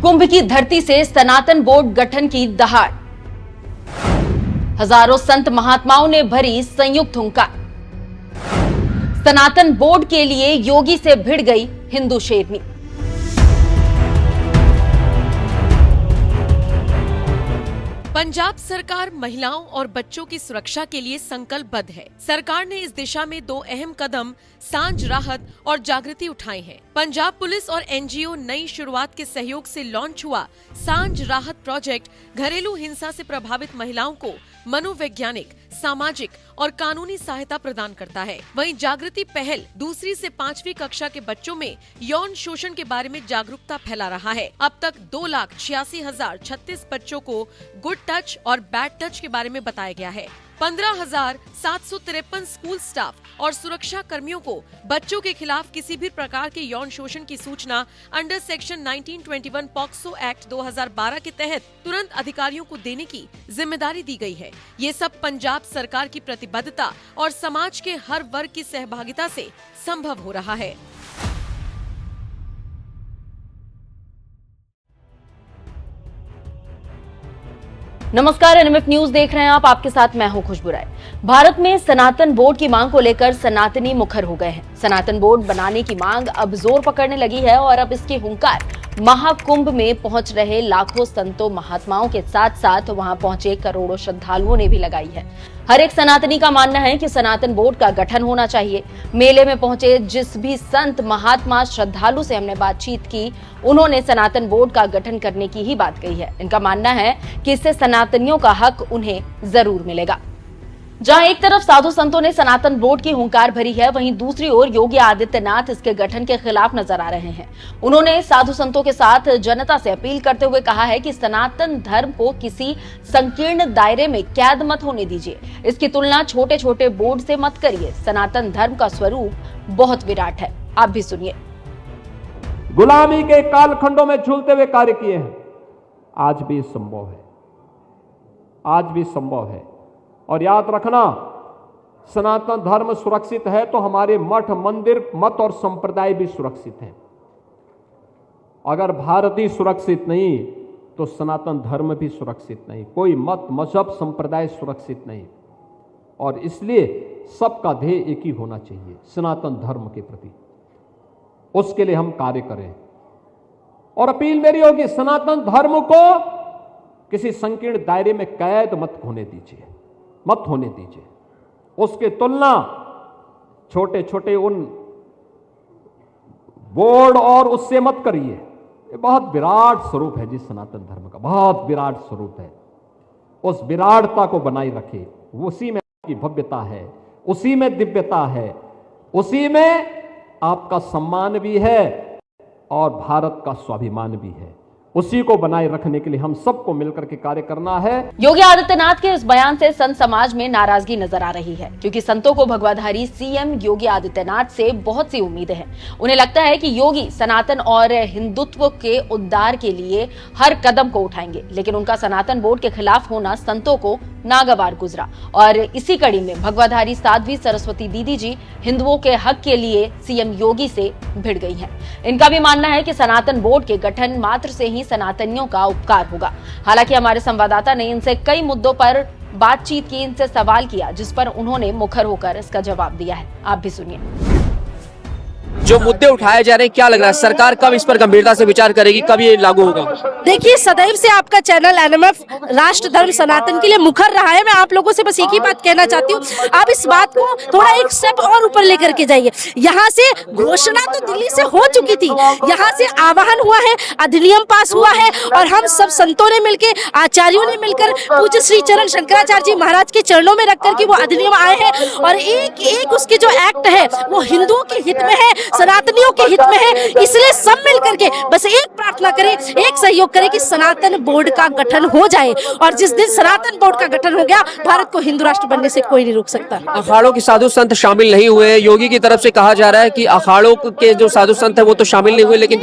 कुंभ की धरती से सनातन बोर्ड गठन की दहाड़। हजारों संत महात्माओं ने भरी संयुक्त हुंकार। सनातन बोर्ड के लिए योगी से भिड़ गई हिंदू शेरनी। पंजाब सरकार महिलाओं और बच्चों की सुरक्षा के लिए संकल्पबद्ध है। सरकार ने इस दिशा में 2 अहम कदम सांझ राहत और जागृति उठाए हैं। पंजाब पुलिस और एनजीओ नई शुरुआत के सहयोग से लॉन्च हुआ सांझ राहत प्रोजेक्ट घरेलू हिंसा से प्रभावित महिलाओं को मनोवैज्ञानिक, सामाजिक और कानूनी सहायता प्रदान करता है। वहीं जागृति पहल 2री से 5वीं कक्षा के बच्चों में यौन शोषण के बारे में जागरूकता फैला रहा है। अब तक 2,86,036 बच्चों को गुड टच और बैड टच के बारे में बताया गया है। 15,753 स्कूल स्टाफ और सुरक्षा कर्मियों को बच्चों के खिलाफ किसी भी प्रकार के यौन शोषण की सूचना अंडर सेक्शन 1921 पॉक्सो एक्ट 2012 के तहत तुरंत अधिकारियों को देने की जिम्मेदारी दी गई है। ये सब पंजाब सरकार की प्रतिबद्धता और समाज के हर वर्ग की सहभागिता से संभव हो रहा है। नमस्कार, एनएमएफ न्यूज देख रहे हैं आप। आपके साथ मैं हूं खुशबू राय। भारत में सनातन बोर्ड की मांग को लेकर सनातनी मुखर हो गए हैं। सनातन बोर्ड बनाने की मांग अब जोर पकड़ने लगी है और अब इसकी हुंकार महाकुंभ में पहुंच रहे लाखों संतों महात्माओं के साथ साथ वहां पहुंचे करोड़ों श्रद्धालुओं ने भी लगाई है। हर एक सनातनी का मानना है कि सनातन बोर्ड का गठन होना चाहिए। मेले में पहुंचे जिस भी संत महात्मा श्रद्धालु से हमने बातचीत की, उन्होंने सनातन बोर्ड का गठन करने की ही बात कही है। इनका मानना है कि इससे सनातनियों का हक उन्हें जरूर मिलेगा। जहां एक तरफ साधु संतों ने सनातन बोर्ड की हुंकार भरी है, वहीं दूसरी ओर योगी आदित्यनाथ इसके गठन के खिलाफ नजर आ रहे हैं। उन्होंने साधु संतों के साथ जनता से अपील करते हुए कहा है कि सनातन धर्म को किसी संकीर्ण दायरे में कैद मत होने दीजिए। इसकी तुलना छोटे छोटे बोर्ड से मत करिए। सनातन धर्म का स्वरूप बहुत विराट है। आप भी सुनिए। गुलामी के कालखंडों में झूलते हुए कार्य किए हैं, आज भी संभव है, आज भी संभव है। और याद रखना, सनातन धर्म सुरक्षित है तो हमारे मठ, मंदिर, मत और संप्रदाय भी सुरक्षित हैं। अगर भारत ही सुरक्षित नहीं तो सनातन धर्म भी सुरक्षित नहीं, कोई मत, मजहब, संप्रदाय सुरक्षित नहीं। और इसलिए सबका ध्येय एक ही होना चाहिए, सनातन धर्म के प्रति। उसके लिए हम कार्य करें। और अपील मेरी होगी, सनातन धर्म को किसी संकीर्ण दायरे में कैद मत होने दीजिए, मत होने दीजिए। उसके तुलना छोटे छोटे उन बोर्ड और उससे मत करिए। ये बहुत विराट स्वरूप है जिस सनातन धर्म का, बहुत विराट स्वरूप है। उस विराटता को बनाए रखे, उसी में आपकी भव्यता है, उसी में दिव्यता है, उसी में आपका सम्मान भी है और भारत का स्वाभिमान भी है। उसी को बनाए रखने के लिए हम सबको मिलकर के कार्य करना है। योगी आदित्यनाथ के इस बयान से संत समाज में नाराजगी नजर आ रही है, क्योंकि संतों को भगवाधारी सीएम योगी आदित्यनाथ से बहुत सी उम्मीदें हैं। उन्हें लगता है कि योगी सनातन और हिंदुत्व के उद्धार के लिए हर कदम को उठाएंगे, लेकिन उनका सनातन बोर्ड के खिलाफ होना संतों को नागवार गुजरा। और इसी कड़ी में भगवाधारी साध्वी सरस्वती दीदी जी हिंदुओं के हक के लिए सीएम योगी से भिड़ गई हैं। इनका भी मानना है कि सनातन बोर्ड के गठन मात्र से ही सनातनियों का उपकार होगा। हालांकि हमारे संवाददाता ने इनसे कई मुद्दों पर बातचीत की, इनसे सवाल किया, जिस पर उन्होंने मुखर होकर इसका जवाब दिया है। आप भी सुनिए। जो मुद्दे उठाए जा रहे हैं, क्या लग रहा है सरकार कब इस पर गंभीरता से विचार करेगी, कब ये लागू होगा? देखिए, सदैव से आपका चैनल एनएमएफ राष्ट्र धर्म सनातन के लिए मुखर रहा है। मैं आप लोगों से बस एक ही बात कहना चाहती हूँ, आप इस बात को थोड़ा एक स्टेप और ऊपर लेकर के जाइए। यहाँ से घोषणा तो दिल्ली से हो चुकी थी, यहाँ से आह्वान हुआ है, अधिनियम पास हुआ है और हम सब संतों ने मिलकर, आचार्यों ने मिलकर पूज्य श्री चरण शंकराचार्य जी महाराज के चरणों में रख करके वो अधिनियम आए हैं। और एक एक उसके जो एक्ट है वो हिंदुओं के हित में है, सनातनियों के हित में है। इसलिए सब मिल करके बस एक प्रार्थना करें, एक सहयोग करें कि सनातन बोर्ड का गठन हो जाए। और जिस दिन सनातन बोर्ड का गठन हो गया, भारत को हिंदू राष्ट्र बनने से कोई नहीं रोक सकता। अखाड़ों के साधु संत शामिल नहीं हुए। योगी की तरफ से कहा जा रहा है कि अखाड़ों के जो साधु संत है वो तो शामिल नहीं हुए, लेकिन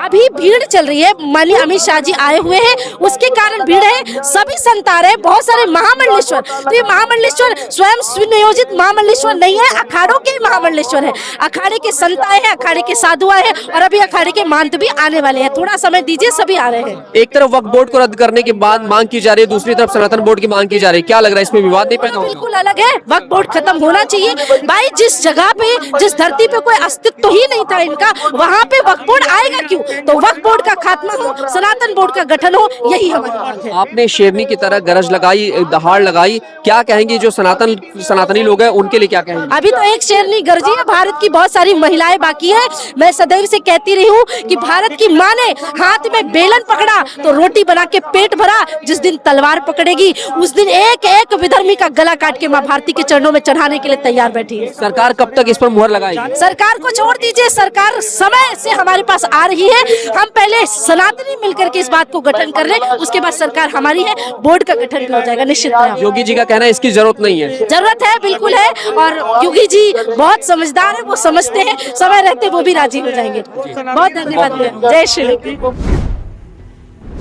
अभी भीड़ चल रही है, माननीय अमित शाह जी आए हुए हैं, उसके कारण भीड़ है, सभी संत आ रहे हैं, बहुत सारे महामंडलेश्वर। तो ये महामंडलेश्वर स्वयं सुनियोजित महामंडलेश्वर नहीं है, अखाड़ों के महामंडलेश्वर है। अखाड़े के संत आए हैं, अखाड़े के साधु आए हैं और अभी अखाड़े के महंत भी आने वाले हैं। थोड़ा समय दीजिए, सभी आ रहे हैं। एक तरफ वक्फ बोर्ड को रद्द करने की बात मांग की जा रही है, दूसरी तरफ सनातन बोर्ड की मांग की जा रही है, क्या लग रहा है इसमें विवाद नहीं पैदा होगा? बिल्कुल अलग है, वक्फ बोर्ड खत्म होना चाहिए भाई। जिस जगह पे, जिस धरती पे कोई अस्तित्व ही नहीं था इनका, वहाँ पे वक्फ बोर्ड आएगा क्यों? तो वक्फ बोर्ड का खात्मा हो, सनातन बोर्ड का गठन हो, यही हमारी मांग है। आपने शेरनी की तरह गरज लगाई, दहाड़ लगाई, क्या कहेंगी जो सनातनी लोग हैं उनके लिए क्या कहेंगे? अभी तो एक शेरनी गरजी है, भारत की बहुत सारी महिलाएं बाकी है। मैं सदैव से कहती रही हूँ कि भारत की माँ ने हाथ में बेलन पकड़ा तो रोटी बना के पेट भरा, जिस दिन तलवार पकड़ेगी उस दिन एक एक विधर्मी का गला काट के माँ भारती के चरणों में चढ़ाने के लिए तैयार बैठी है। सरकार कब तक इस पर मुहर लगाएगी? सरकार को छोड़ दीजिए, सरकार समय से हमारे पास आ रही है। हम पहले सनातनी मिलकर के इस बात को गठन कर रहे हैं, उसके बाद सरकार हमारी है, बोर्ड का गठन भी हो जाएगा निश्चित। योगी जी का कहना है इसकी जरूरत नहीं है। जरूरत है, बिल्कुल है, और योगी जी बहुत समझदार है, वो समझते हैं, समय रहते वो भी राजी हो जाएंगे। बहुत धन्यवाद, जय श्री।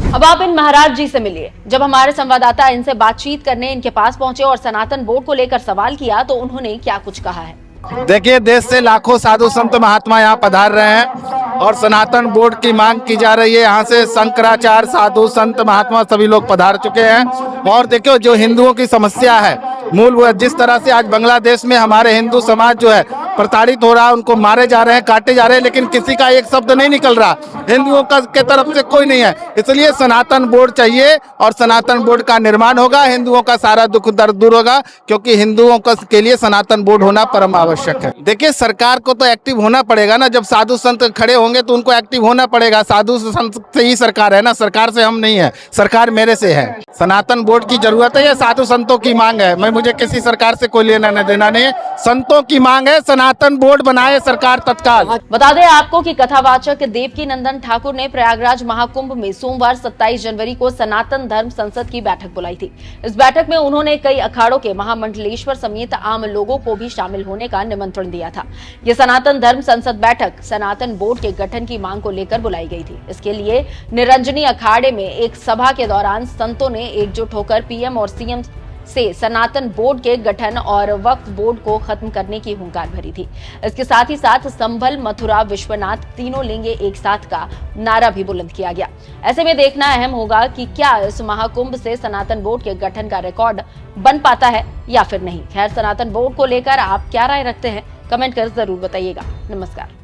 अब आप इन महाराज जी से मिलिए। जब हमारे संवाददाता इनसे बातचीत करने इनके पास पहुंचे और सनातन बोर्ड को लेकर सवाल किया तो उन्होंने क्या कुछ कहा है। देखिए, देश से लाखों साधु संत महात्मा यहाँ पधार रहे हैं और सनातन बोर्ड की मांग की जा रही है। यहाँ से शंकराचार्य, साधु संत महात्मा सभी लोग पधार चुके हैं। और देखो, जो हिंदुओं की समस्या है मूल, जिस तरह से आज बांग्लादेश में हमारे हिंदू समाज जो है प्रताड़ित हो रहा है, उनको मारे जा रहे हैं, काटे जा रहे हैं, लेकिन किसी का एक शब्द नहीं निकल रहा, हिंदुओं का के तरफ से कोई नहीं है। इसलिए सनातन बोर्ड चाहिए और सनातन बोर्ड का निर्माण होगा, हिंदुओं का सारा दुख दर्द दूर होगा, क्योंकि हिंदुओं के लिए सनातन बोर्ड होना परम आवश्यक है। देखिए, सरकार को तो एक्टिव होना पड़ेगा ना, जब साधु संत खड़े होंगे तो उनको एक्टिव होना पड़ेगा। साधु संत से ही सरकार है ना, सरकार से हम नहीं है, सरकार मेरे से है। सनातन बोर्ड की जरूरत है या साधु संतों की मांग है? मुझे किसी सरकार से कोई लेना देना नहीं है, संतों की मांग है, सनातन बोर्ड बनाए सरकार तत्काल। बता दें आपको कि कथावाचक देवकी नंदन ठाकुर ने प्रयागराज महाकुंभ में सोमवार 27 जनवरी को सनातन धर्म संसद की बैठक बुलाई थी। इस बैठक में उन्होंने कई अखाड़ों के महामंडलेश्वर समेत आम लोगों को भी शामिल होने का निमंत्रण दिया था। ये सनातन धर्म संसद बैठक सनातन बोर्ड के गठन की मांग को लेकर बुलाई गई थी। इसके लिए निरंजनी अखाड़े में एक सभा के दौरान संतों ने एकजुट होकर पीएम और सीएम से सनातन बोर्ड के गठन और वक्फ बोर्ड को खत्म करने की हुंकार भरी थी। इसके साथ ही साथ संभल, मथुरा, विश्वनाथ तीनों लिंगे एक साथ का नारा भी बुलंद किया गया। ऐसे में देखना अहम होगा कि क्या इस महाकुंभ से सनातन बोर्ड के गठन का रिकॉर्ड बन पाता है या फिर नहीं। खैर, सनातन बोर्ड को लेकर आप क्या राय रखते हैं, कमेंट कर जरूर बताइएगा। नमस्कार।